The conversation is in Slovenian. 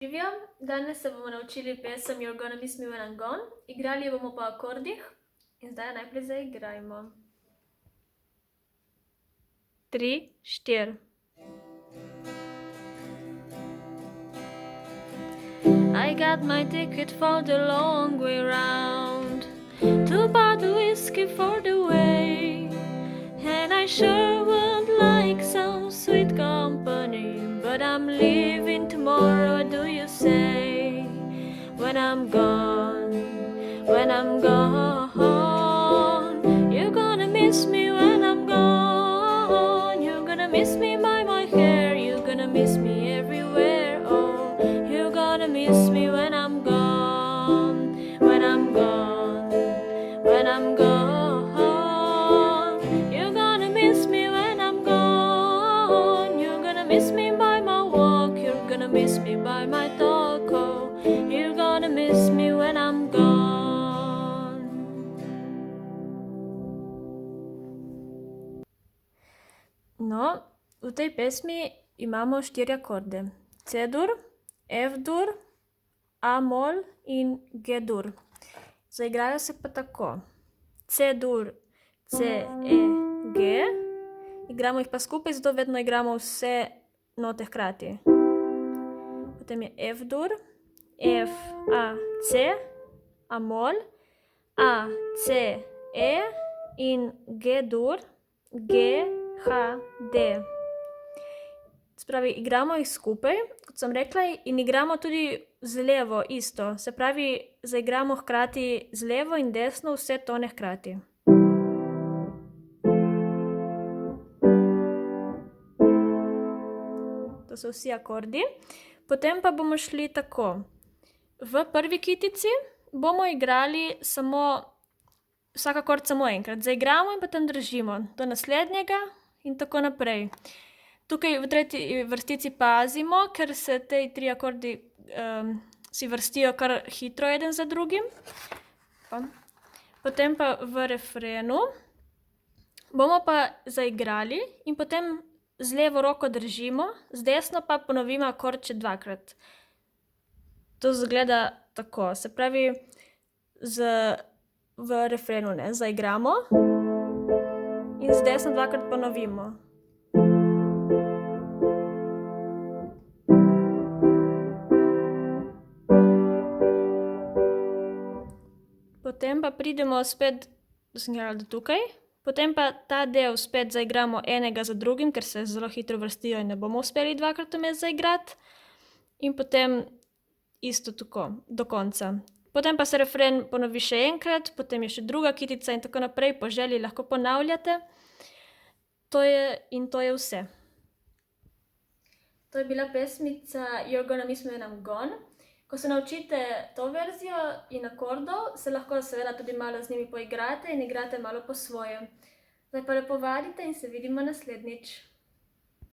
Živjo, danes se bomo naučili pesem You're gonna miss me when I'm gone. Igrali jo bomo po akordih in zdaj najprej zaigrajmo. 3, 4. I got my ticket for the long way round, 2 bottle whiskey for the way, and I sure would like some sweet company, but I'm leaving tomorrow, what do you say? When I'm gone, you're gonna miss me when I'm gone. You're gonna miss me by my hair, you're gonna miss me everywhere. Oh, you're gonna miss me when I'm gone, when I'm gone, when I'm gone. You're gonna miss me when I'm gone. You're gonna miss me by my walk, you're gonna miss me by my talk. Oh, you're gonna miss me when I'm gone. No, v tej pesmi imamo 4 akorde. C-dur, F-dur, A-mol in G-dur. Zaigrajo se pa tako. C-dur, C, E, G. Igramo jih pa skupaj, zato vedno igramo vse note hkrati. Potem je F-dur, F, A, C, A-mol, A, C, E in G-dur, G, H, D. Spravi, igramo jih skupaj, kot sem rekla, in igramo tudi z levo isto. Se pravi, zaigramo hkrati z levo in desno vse tone hkrati. To so vsi akordi. Potem pa bomo šli tako. V prvi kitici bomo igrali samo vsak akord samo enkrat. Zaigramo in potem držimo do naslednjega in tako naprej. Tukaj v tretji vrstici pazimo, ker se te 3 akordi si vrstijo kar hitro eden za drugim. Potem pa v refrenu bomo pa zaigrali in potem z levo roko držimo, z desno pa ponovimo akord še 2-krat. To izgleda tako, se pravi v refrenu, ne, zaigramo in z desno 2-krat ponovimo. Potem pa pridemo spet, da sem igrala do tukaj, potem pa ta del spet zaigramo enega za drugim, ker se zelo hitro vrstijo in ne bomo uspeli 2-krat vmes zaigrati. In potem isto tako, do konca. Potem pa se refren ponovi še enkrat, potem je še druga kitica in tako naprej, po želji lahko ponavljate. To je vse. To je bila pesmica You're gonna miss me when I'm gone. Ko se naučite to verzijo in akordov, se lahko seveda tudi malo z njimi poigrate in igrate malo po svoje. Zdaj pa lepo vadite in se vidimo naslednjič.